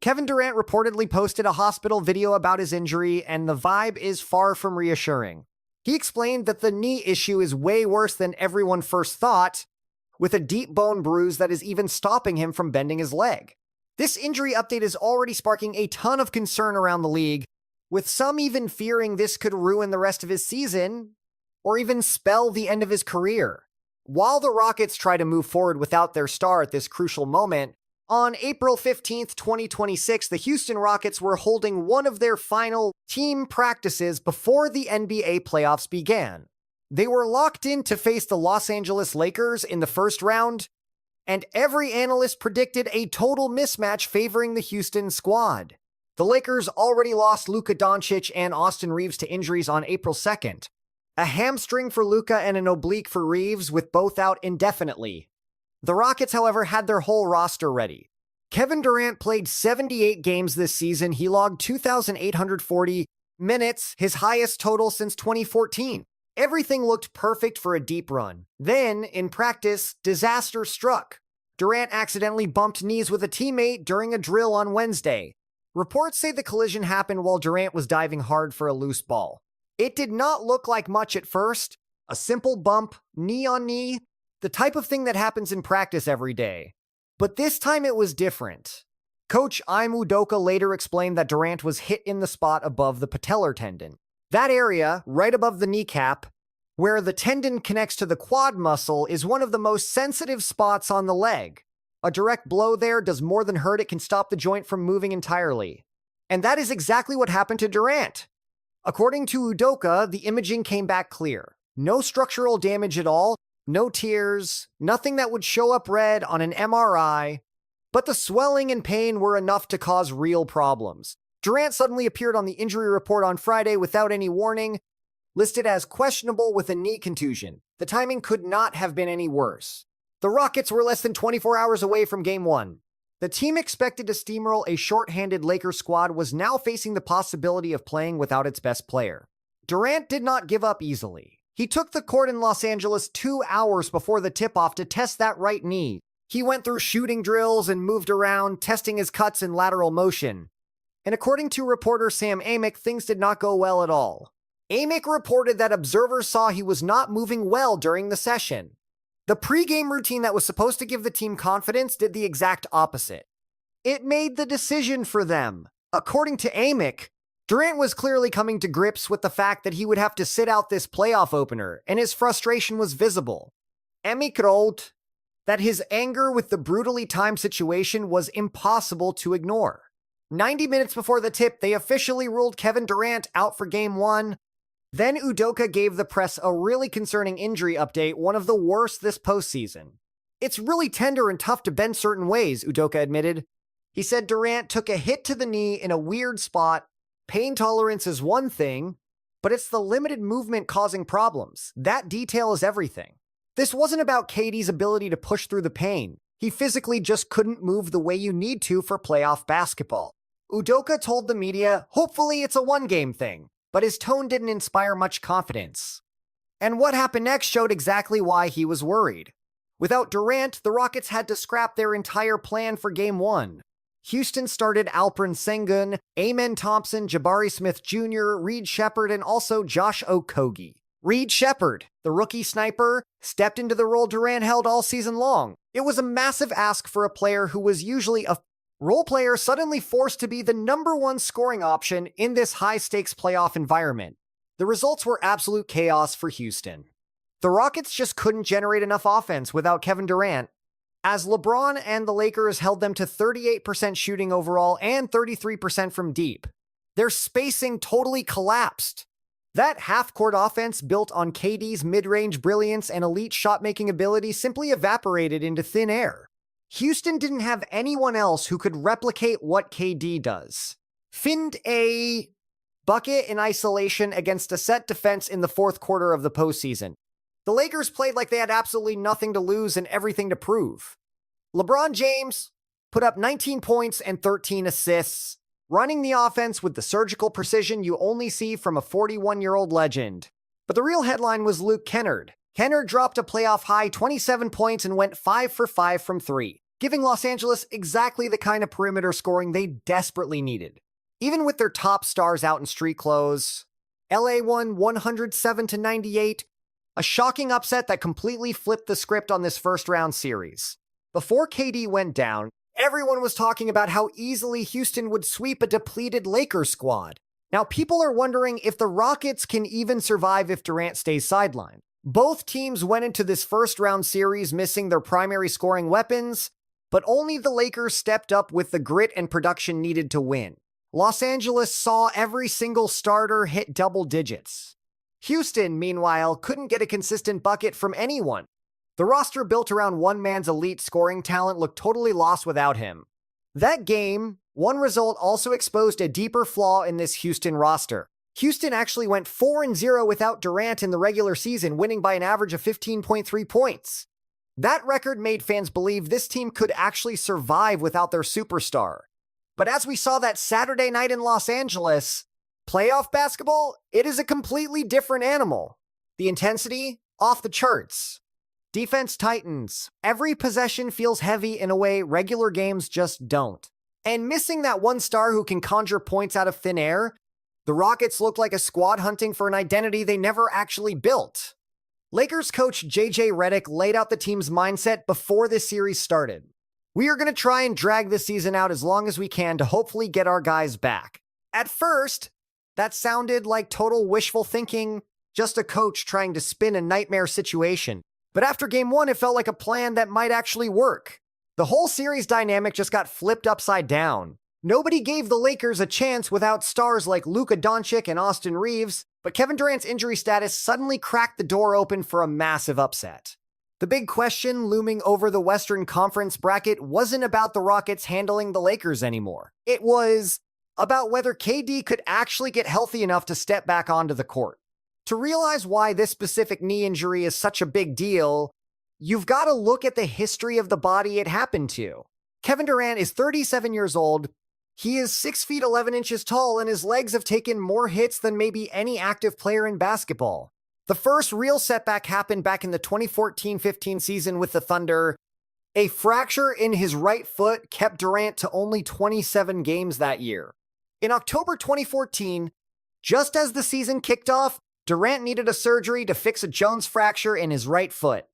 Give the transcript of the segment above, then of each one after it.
Kevin Durant reportedly posted a hospital video about his injury, and the vibe is far from reassuring. He explained that the knee issue is way worse than everyone first thought, with a deep bone bruise that is even stopping him from bending his leg. This injury update is already sparking a ton of concern around the league, with some even fearing this could ruin the rest of his season, or even spell the end of his career. While the Rockets try to move forward without their star at this crucial moment, on April 15th, 2026, the Houston Rockets were holding one of their final team practices before the NBA playoffs began. They were locked in to face the Los Angeles Lakers in the first round, and every analyst predicted a total mismatch favoring the Houston squad. The Lakers already lost Luka Doncic and Austin Reeves to injuries on April 2nd. A hamstring for Luka and an oblique for Reeves, with both out indefinitely. The Rockets, however, had their whole roster ready. Kevin Durant played 78 games this season. He logged 2,840 minutes, his highest total since 2014. Everything looked perfect for a deep run. Then, in practice, disaster struck. Durant accidentally bumped knees with a teammate during a drill on Wednesday. Reports say the collision happened while Durant was diving hard for a loose ball. It did not look like much at first. A simple bump, knee on knee, the type of thing that happens in practice every day. But this time it was different. Coach Ime Udoka later explained that Durant was hit in the spot above the patellar tendon. That area, right above the kneecap, where the tendon connects to the quad muscle, is one of the most sensitive spots on the leg. A direct blow there does more than hurt. It can stop the joint from moving entirely. And that is exactly what happened to Durant. According to Udoka, the imaging came back clear. No structural damage at all, no tears, nothing that would show up red on an MRI, but the swelling and pain were enough to cause real problems. Durant suddenly appeared on the injury report on Friday without any warning, listed as questionable with a knee contusion. The timing could not have been any worse. The Rockets were less than 24 hours away from Game 1. The team expected to steamroll a short-handed Lakers squad was now facing the possibility of playing without its best player. Durant did not give up easily. He took the court in Los Angeles 2 hours before the tip-off to test that right knee. He went through shooting drills and moved around, testing his cuts in lateral motion. And according to reporter Sam Amick, things did not go well at all. Amick reported that observers saw he was not moving well during the session. The pre-game routine that was supposed to give the team confidence did the exact opposite. It made the decision for them. According to Amick, Durant was clearly coming to grips with the fact that he would have to sit out this playoff opener, and his frustration was visible. Amick wrote that his anger with the brutally timed situation was impossible to ignore. 90 minutes before the tip, they officially ruled Kevin Durant out for Game 1. Then Udoka gave the press a really concerning injury update, one of the worst this postseason. It's really tender and tough to bend certain ways, Udoka admitted. He said Durant took a hit to the knee in a weird spot. Pain tolerance is one thing, but it's the limited movement causing problems. That detail is everything. This wasn't about KD's ability to push through the pain. He physically just couldn't move the way you need to for playoff basketball. Udoka told the media, hopefully it's a one-game thing, but his tone didn't inspire much confidence. And what happened next showed exactly why he was worried. Without Durant, the Rockets had to scrap their entire plan for Game 1. Houston started Alperen Sengun, Amen Thompson, Jabari Smith Jr., Reed Shepherd, and also Josh Okogie. Reed Shepherd, the rookie sniper, stepped into the role Durant held all season long. It was a massive ask for a player who was usually a role player suddenly forced to be the #1 scoring option in this high-stakes playoff environment. The results were absolute chaos for Houston. The Rockets just couldn't generate enough offense without Kevin Durant, as LeBron and the Lakers held them to 38% shooting overall and 33% from deep. Their spacing totally collapsed. That half-court offense built on KD's mid-range brilliance and elite shot-making ability simply evaporated into thin air. Houston didn't have anyone else who could replicate what KD does. Find a bucket in isolation against a set defense in the fourth quarter of the postseason. The Lakers played like they had absolutely nothing to lose and everything to prove. LeBron James put up 19 points and 13 assists, running the offense with the surgical precision you only see from a 41-year-old legend. But the real headline was Luke Kennard. Kennard dropped a playoff high 27 points and went 5 for 5 from 3. giving Los Angeles exactly the kind of perimeter scoring they desperately needed. Even with their top stars out in street clothes, LA won 107-98, a shocking upset that completely flipped the script on this first-round series. Before KD went down, everyone was talking about how easily Houston would sweep a depleted Lakers squad. Now, people are wondering if the Rockets can even survive if Durant stays sidelined. Both teams went into this first-round series missing their primary scoring weapons, but only the Lakers stepped up with the grit and production needed to win. Los Angeles saw every single starter hit double digits. Houston, meanwhile, couldn't get a consistent bucket from anyone. The roster built around one man's elite scoring talent looked totally lost without him. That game, one result also exposed a deeper flaw in this Houston roster. Houston actually went 4-0 without Durant in the regular season, winning by an average of 15.3 points. That record made fans believe this team could actually survive without their superstar. But as we saw that Saturday night in Los Angeles, playoff basketball, it is a completely different animal. The intensity, off the charts. Defense tightens. Every possession feels heavy in a way regular games just don't. And missing that one star who can conjure points out of thin air, the Rockets look like a squad hunting for an identity they never actually built. Lakers coach JJ Redick laid out the team's mindset before this series started. We are going to try and drag this season out as long as we can to hopefully get our guys back. At first, that sounded like total wishful thinking, just a coach trying to spin a nightmare situation. But after game one, it felt like a plan that might actually work. The whole series dynamic just got flipped upside down. Nobody gave the Lakers a chance without stars like Luka Doncic and Austin Reeves, but Kevin Durant's injury status suddenly cracked the door open for a massive upset. The big question looming over the Western Conference bracket wasn't about the Rockets handling the Lakers anymore. It was about whether KD could actually get healthy enough to step back onto the court. To realize why this specific knee injury is such a big deal, you've got to look at the history of the body it happened to. Kevin Durant is 37 years old. He is 6 feet 11 inches tall, and his legs have taken more hits than maybe any active player in basketball. The first real setback happened back in the 2014-15 season with the Thunder. A fracture in his right foot kept Durant to only 27 games that year. In October 2014, just as the season kicked off, Durant needed a surgery to fix a Jones fracture in his right foot.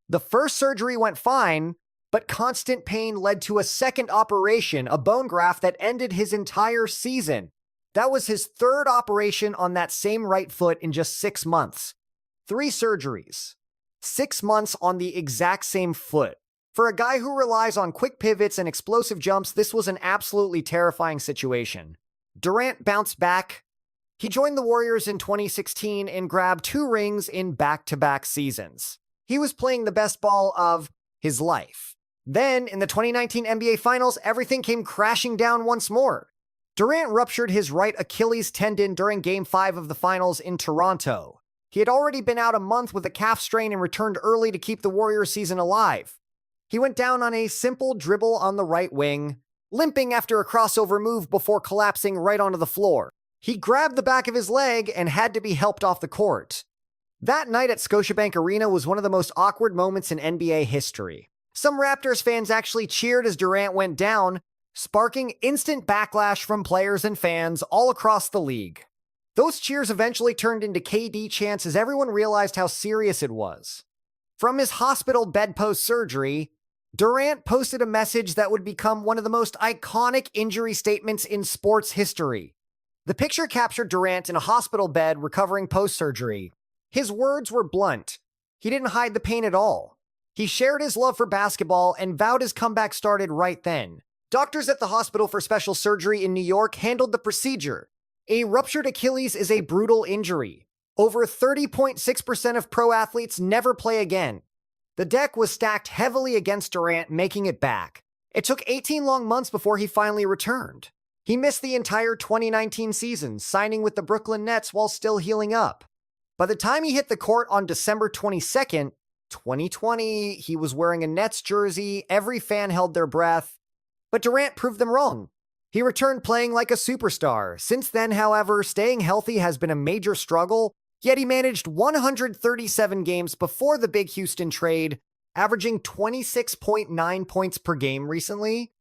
The first surgery went fine, but constant pain led to a second operation, a bone graft that ended his entire season. That was his third operation on that same right foot in just 6 months. 3 surgeries. 6 months on the exact same foot. For a guy who relies on quick pivots and explosive jumps, this was an absolutely terrifying situation. Durant bounced back. He joined the Warriors in 2016 and grabbed 2 rings in back-to-back seasons. He was playing the best ball of his life. Then, in the 2019 NBA Finals, everything came crashing down once more. Durant ruptured his right Achilles tendon during Game 5 of the Finals in Toronto. He had already been out a month with a calf strain and returned early to keep the Warriors season alive. He went down on a simple dribble on the right wing, limping after a crossover move before collapsing right onto the floor. He grabbed the back of his leg and had to be helped off the court. That night at Scotiabank Arena was one of the most awkward moments in NBA history. Some Raptors fans actually cheered as Durant went down, sparking instant backlash from players and fans all across the league. Those cheers eventually turned into KD chants as everyone realized how serious it was. From his hospital bed post-surgery, Durant posted a message that would become one of the most iconic injury statements in sports history. The picture captured Durant in a hospital bed recovering post-surgery. His words were blunt. He didn't hide the pain at all. He shared his love for basketball and vowed his comeback started right then. Doctors at the Hospital for Special Surgery in New York handled the procedure. A ruptured Achilles is a brutal injury. Over 30.6% of pro athletes never play again. The deck was stacked heavily against Durant, making it back. It took 18 long months before he finally returned. He missed the entire 2019 season, signing with the Brooklyn Nets while still healing up. By the time he hit the court on December 22nd, 2020, he was wearing a Nets jersey, every fan held their breath, but Durant proved them wrong. He returned playing like a superstar. Since then, however, staying healthy has been a major struggle, yet he managed 137 games before the big Houston trade, averaging 26.9 points per game recently.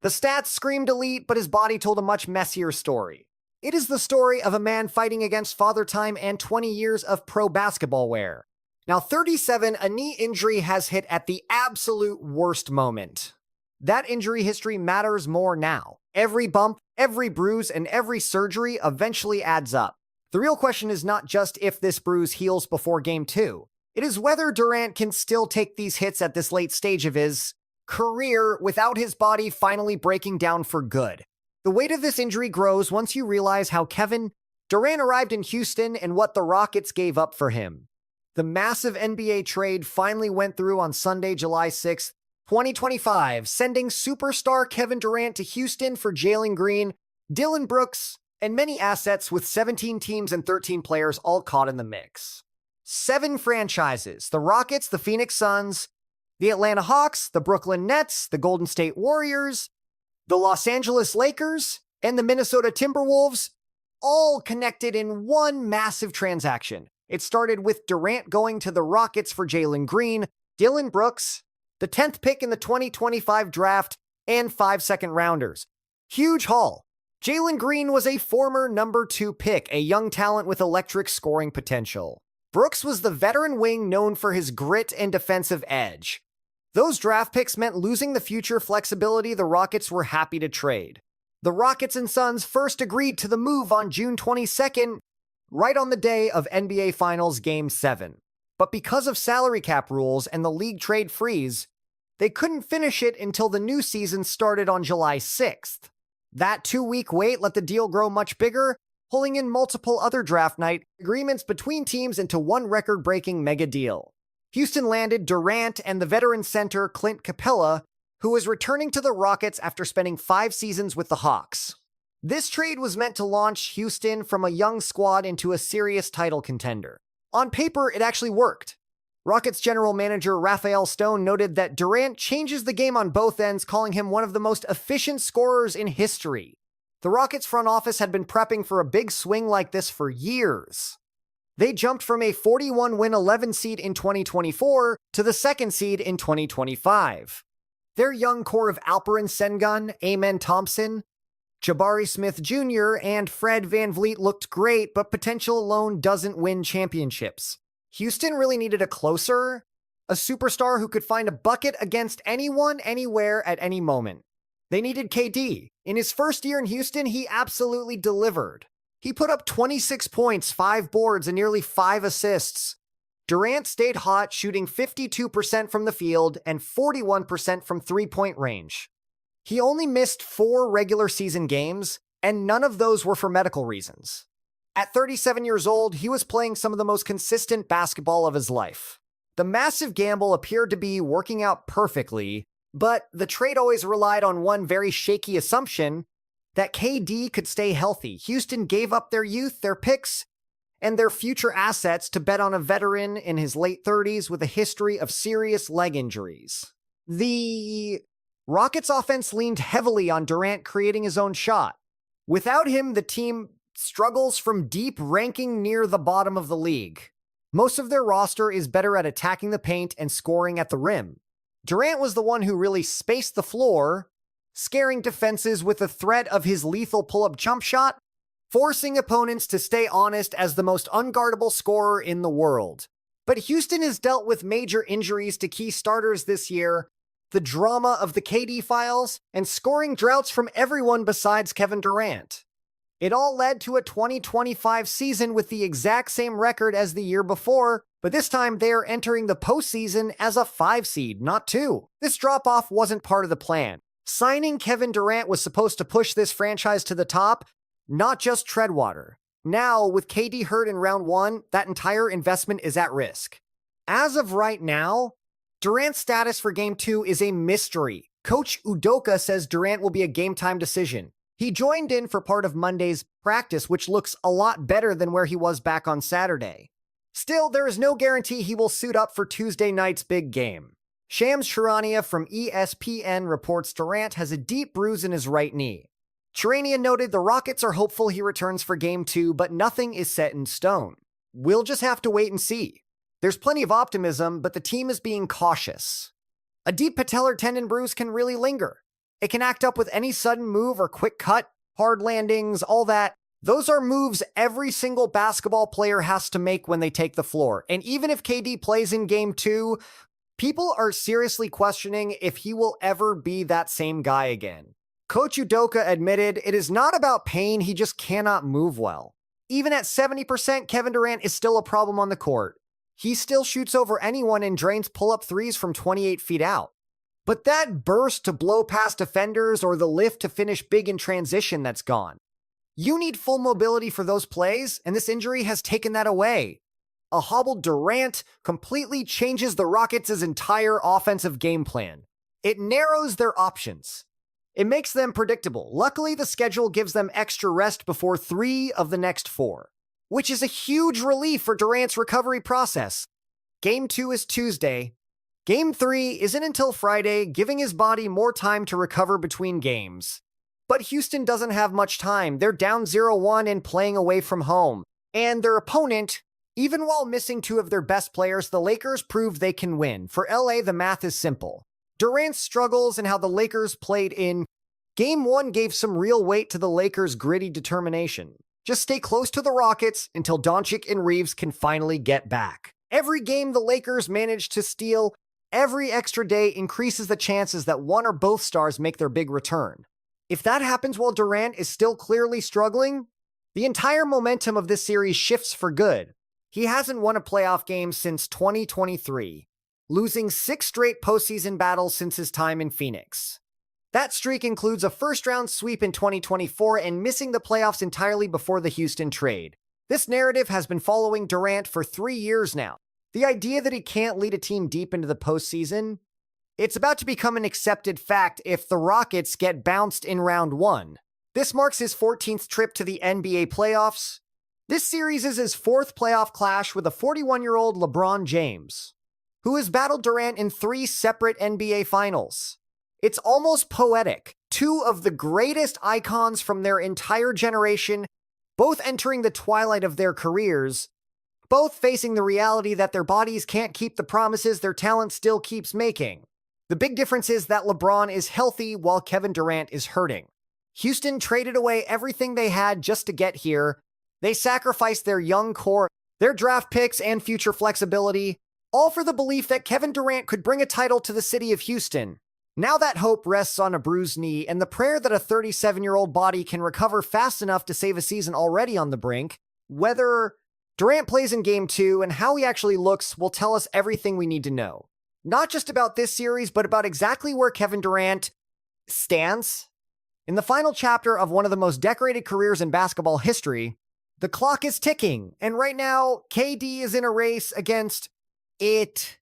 The stats screamed elite, but his body told a much messier story. It is the story of a man fighting against father time and 20 years of pro basketball wear. Now, 37, a knee injury has hit at the absolute worst moment. That injury history matters more now. Every bump, every bruise, and every surgery eventually adds up. The real question is not just if this bruise heals before Game 2. It is whether Durant can still take these hits at this late stage of his career without his body finally breaking down for good. The weight of this injury grows once you realize how Kevin Durant arrived in Houston and what the Rockets gave up for him. The massive NBA trade finally went through on Sunday, July 6th, 2025, sending superstar Kevin Durant to Houston for Jalen Green, Dillon Brooks, and many assets with 17 teams and 13 players all caught in the mix. 7 franchises: the Rockets, the Phoenix Suns, the Atlanta Hawks, the Brooklyn Nets, the Golden State Warriors, the Los Angeles Lakers, and the Minnesota Timberwolves, all connected in one massive transaction. It started with Durant going to the Rockets for Jalen Green, Dillon Brooks, the 10th pick in the 2025 draft, and 5 second-rounders. Huge haul. Jalen Green was a former number 2 pick, a young talent with electric scoring potential. Brooks was the veteran wing known for his grit and defensive edge. Those draft picks meant losing the future flexibility the Rockets were happy to trade. The Rockets and Suns first agreed to the move on June 22nd, right on the day of NBA Finals Game 7. But because of salary cap rules and the league trade freeze, they couldn't finish it until the new season started on July 6th. That 2-week wait let the deal grow much bigger, pulling in multiple other draft night agreements between teams into one record-breaking mega deal. Houston landed Durant and the veteran center Clint Capella, who was returning to the Rockets after spending 5 seasons with the Hawks. This trade was meant to launch Houston from a young squad into a serious title contender. On paper, it actually worked. Rockets general manager Raphael Stone noted that Durant changes the game on both ends, calling him one of the most efficient scorers in history. The Rockets front office had been prepping for a big swing like this for years. They jumped from a 41-win 11 seed in 2024 to the 2nd seed in 2025. Their young core of Alperen Sengun, Amen Thompson, Jabari Smith Jr., and Fred VanVleet looked great, but potential alone doesn't win championships. Houston really needed a closer, a superstar who could find a bucket against anyone, anywhere, at any moment. They needed KD. In his first year in Houston, he absolutely delivered. He put up 26 points, 5 boards, and nearly 5 assists. Durant stayed hot, shooting 52% from the field and 41% from three-point range. He only missed 4 regular season games, and none of those were for medical reasons. At 37 years old, he was playing some of the most consistent basketball of his life. The massive gamble appeared to be working out perfectly, but the trade always relied on one very shaky assumption: that KD could stay healthy. Houston gave up their youth, their picks, and their future assets to bet on a veteran in his late 30s with a history of serious leg injuries. The Rockets offense leaned heavily on Durant creating his own shot. Without him, the team struggles from deep, ranking near the bottom of the league. Most of their roster is better at attacking the paint and scoring at the rim. Durant was the one who really spaced the floor, scaring defenses with the threat of his lethal pull-up jump shot, forcing opponents to stay honest as the most unguardable scorer in the world. But Houston has dealt with major injuries to key starters this year, the drama of the KD files, and scoring droughts from everyone besides Kevin Durant. It all led to a 2025 season with the exact same record as the year before, but this time they are entering the postseason as a 5 seed, not 2. This drop-off wasn't part of the plan. Signing Kevin Durant was supposed to push this franchise to the top, not just tread water. Now, with KD hurt in round 1, that entire investment is at risk. As of right now, Durant's status for Game 2 is a mystery. Coach Udoka says Durant will be a game-time decision. He joined in for part of Monday's practice, which looks a lot better than where he was back on Saturday. Still, there is no guarantee he will suit up for Tuesday night's big game. Shams Charania from ESPN reports Durant has a deep bruise in his right knee. Charania noted the Rockets are hopeful he returns for Game 2, but nothing is set in stone. We'll just have to wait and see. There's plenty of optimism, but the team is being cautious. A deep patellar tendon bruise can really linger. It can act up with any sudden move or quick cut, hard landings, all that. Those are moves every single basketball player has to make when they take the floor. And even if KD plays in Game 2, people are seriously questioning if he will ever be that same guy again. Coach Udoka admitted it is not about pain, he just cannot move well. Even at 70%, Kevin Durant is still a problem on the court. He still shoots over anyone and drains pull-up threes from 28 feet out. But that burst to blow past defenders or the lift to finish big in transition, that's gone. You need full mobility for those plays, and this injury has taken that away. A hobbled Durant completely changes the Rockets' entire offensive game plan. It narrows their options. It makes them predictable. Luckily, the schedule gives them extra rest before 3 of the next 4, which is a huge relief for Durant's recovery process. Game 2 is Tuesday. Game 3 isn't until Friday, giving his body more time to recover between games. But Houston doesn't have much time. They're down 0-1 and playing away from home. And their opponent, even while missing 2 of their best players, the Lakers prove they can win. For LA, the math is simple. Durant's struggles and how the Lakers played in Game 1 gave some real weight to the Lakers' gritty determination. Just stay close to the Rockets until Doncic and Reeves can finally get back. Every game the Lakers manage to steal, every extra day increases the chances that one or both stars make their big return. If that happens while Durant is still clearly struggling, the entire momentum of this series shifts for good. He hasn't won a playoff game since 2023, losing 6 straight postseason battles since his time in Phoenix. That streak includes a first-round sweep in 2024 and missing the playoffs entirely before the Houston trade. This narrative has been following Durant for 3 years now. The idea that he can't lead a team deep into the postseason, it's about to become an accepted fact if the Rockets get bounced in round 1. This marks his 14th trip to the NBA playoffs. This series is his 4th playoff clash with a 41-year-old LeBron James, who has battled Durant in 3 separate NBA finals. It's almost poetic. 2 of the greatest icons from their entire generation, both entering the twilight of their careers, both facing the reality that their bodies can't keep the promises their talent still keeps making. The big difference is that LeBron is healthy while Kevin Durant is hurting. Houston traded away everything they had just to get here. They sacrificed their young core, their draft picks, and future flexibility, all for the belief that Kevin Durant could bring a title to the city of Houston. Now that hope rests on a bruised knee and the prayer that a 37-year-old body can recover fast enough to save a season already on the brink. Whether Durant plays in Game 2 and how he actually looks will tell us everything we need to know. Not just about this series, but about exactly where Kevin Durant stands. In the final chapter of one of the most decorated careers in basketball history, the clock is ticking, and right now, KD is in a race against it.